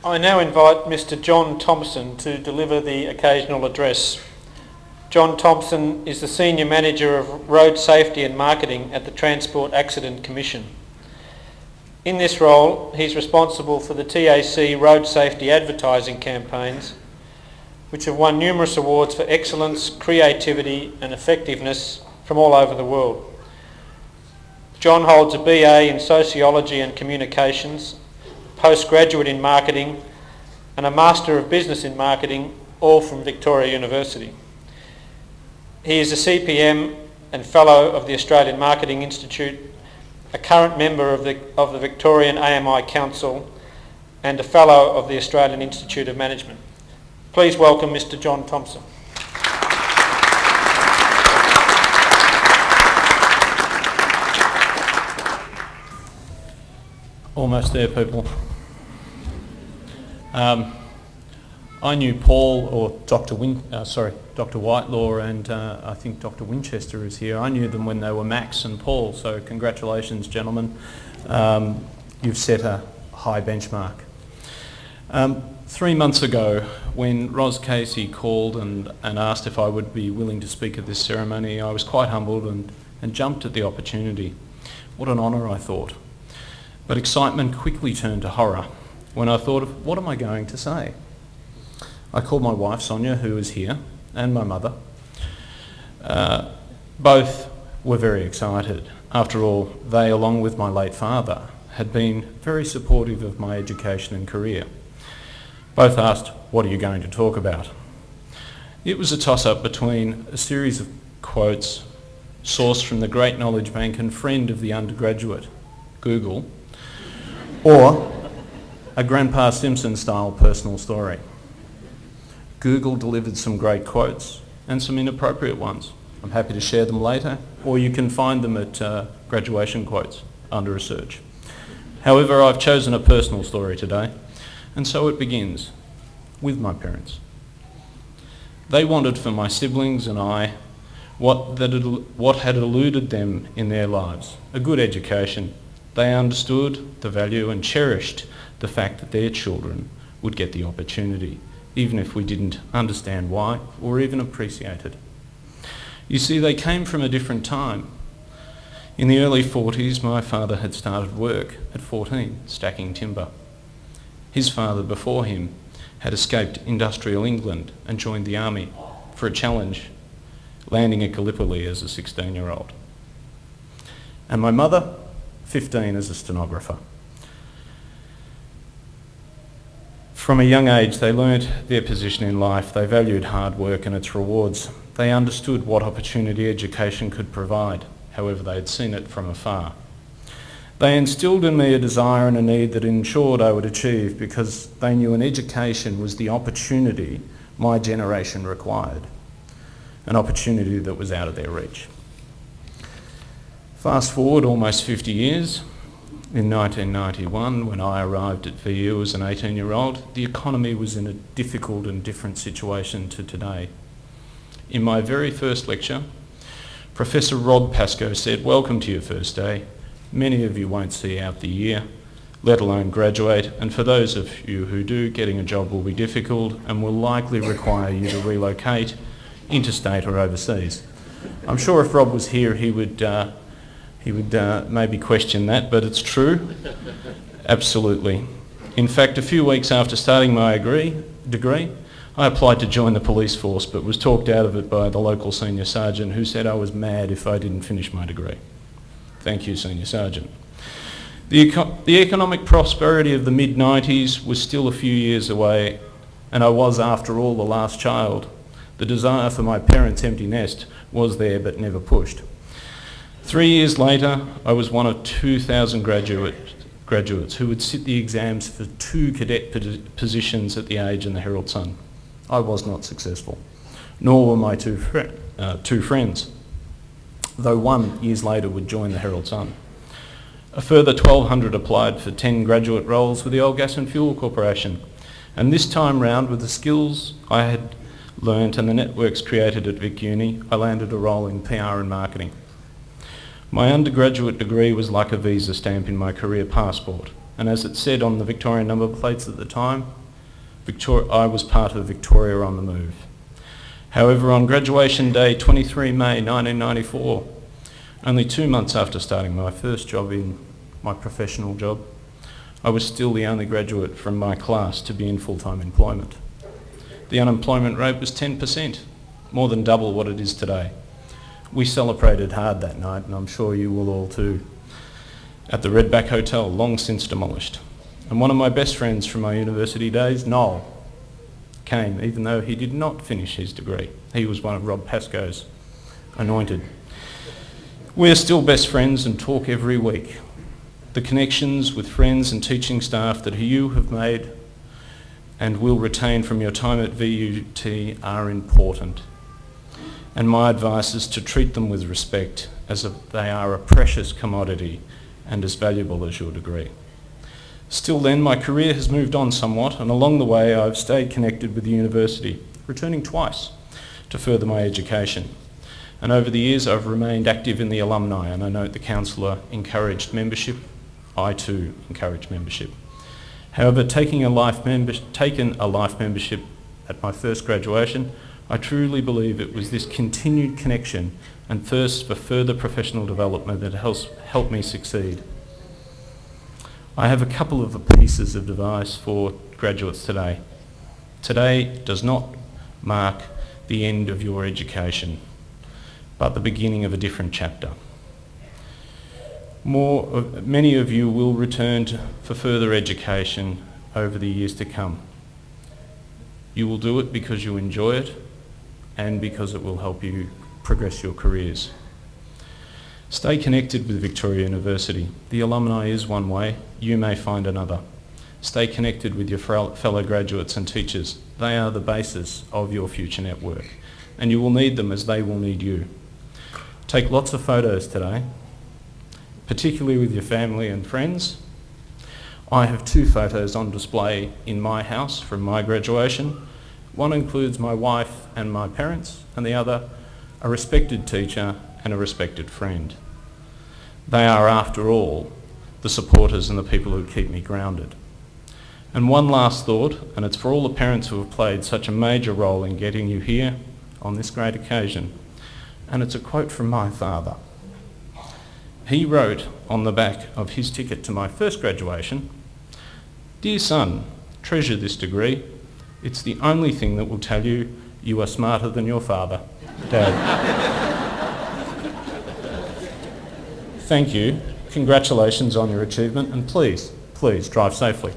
I now invite Mr. John Thompson to deliver the occasional address. John Thompson is the Senior Manager of Road Safety and Marketing at the Transport Accident Commission. In this role, he's responsible for the TAC road safety advertising campaigns, which have won numerous awards for excellence, creativity and effectiveness from all over the world. John holds a BA in Sociology and Communications, postgraduate in Marketing and a Master of Business in Marketing, all from Victoria University. He is a CPM and Fellow of the Australian Marketing Institute, a current member of the Victorian AMI Council and a Fellow of the Australian Institute of Management. Please welcome Mr. John Thompson. Almost there, people. I knew Paul, or Dr. Whitelaw, and I think Dr. Winchester is here. I knew them when they were Max and Paul, so congratulations, gentlemen. You've set a high benchmark. 3 months ago, when Ros Casey called and asked if I would be willing to speak at this ceremony, I was quite humbled and jumped at the opportunity. What an honour, I thought. But excitement quickly turned to horror when I thought of, what am I going to say? I called my wife Sonia, who is here, and my mother. Both were very excited. After all, they, along with my late father, had been very supportive of my education and career. Both asked, what are you going to talk about? It was a toss-up between a series of quotes sourced from the great knowledge bank and friend of the undergraduate, Google, or a Grandpa Simpson-style personal story. Google delivered some great quotes and some inappropriate ones. I'm happy to share them later, or you can find them at graduation quotes under a search. However, I've chosen a personal story today, and so it begins with my parents. They wanted for my siblings and I what had eluded them in their lives, a good education. They understood the value and cherished the fact that their children would get the opportunity, even if we didn't understand why or even appreciate it. You see, they came from a different time. In the early 40s, my father had started work at 14, stacking timber. His father before him had escaped industrial England and joined the army for a challenge, landing at Gallipoli as a 16-year-old. And my mother, 15 as a stenographer. From a young age, they learnt their position in life. They valued hard work and its rewards. They understood what opportunity education could provide. However, they had seen it from afar. They instilled in me a desire and a need that ensured I would achieve, because they knew an education was the opportunity my generation required, an opportunity that was out of their reach. Fast forward almost 50 years, in 1991, when I arrived at VU as an 18-year-old, the economy was in a difficult and different situation to today. In my very first lecture, Professor Rod Pascoe said, "Welcome to your first day. Many of you won't see out the year, let alone graduate, and for those of you who do, getting a job will be difficult and will likely require you to relocate interstate or overseas." I'm sure if Rob was here, he would maybe question that, but it's true. Absolutely. In fact, a few weeks after starting my degree, I applied to join the police force, but was talked out of it by the local senior sergeant, who said I was mad if I didn't finish my degree. Thank you, Senior Sergeant. The economic prosperity of the mid-90s was still a few years away, and I was, after all, the last child. The desire for my parents' empty nest was there but never pushed. 3 years later, I was one of 2,000 graduates who would sit the exams for 2 cadet positions at the Age and the Herald Sun. I was not successful, nor were my two friends, though one years later would join the Herald Sun. A further 1,200 applied for 10 graduate roles with the Oil, Gas and Fuel Corporation, and this time round, with the skills I had learnt and the networks created at Vic Uni, I landed a role in PR and marketing. My undergraduate degree was like a visa stamp in my career passport. and as it said on the Victorian number plates at the time, I was part of Victoria on the move. However, on graduation day 23 May 1994, only 2 months after starting my first job in my professional job, I was still the only graduate from my class to be in full-time employment. The unemployment rate was 10%, more than double what it is today. We celebrated hard that night, and I'm sure you will all too, at the Redback Hotel, long since demolished. And one of my best friends from my university days, Noel, came, even though he did not finish his degree. He was one of Rob Pascoe's anointed. We're still best friends and talk every week. The connections with friends and teaching staff that you have made and will retain from your time at VUT are important. And my advice is to treat them with respect, as they are a precious commodity and as valuable as your degree. Still then, my career has moved on somewhat, and along the way I've stayed connected with the university, returning twice to further my education. And over the years I've remained active in the alumni, and I note the councillor encouraged membership. I too encourage membership. However, taking a life membership at my first graduation, I truly believe it was this continued connection and thirst for further professional development that has helped me succeed. I have a couple of pieces of advice for graduates today. Today does not mark the end of your education, but the beginning of a different chapter. Many of you will return for further education over the years to come. You will do it because you enjoy it and because it will help you progress your careers. Stay connected with Victoria University. The alumni is one way, you may find another. Stay connected with your fellow graduates and teachers. They are the basis of your future network, and you will need them as they will need you. Take lots of photos today, particularly with your family and friends. I have 2 photos on display in my house from my graduation. One includes my wife and my parents, and the other a respected teacher and a respected friend. They are, after all, the supporters and the people who keep me grounded. And one last thought, and it's for all the parents who have played such a major role in getting you here on this great occasion, and it's a quote from my father. He wrote on the back of his ticket to my first graduation, "Dear son, treasure this degree. It's the only thing that will tell you you are smarter than your father, Dad." Thank you. Congratulations on your achievement, and please drive safely.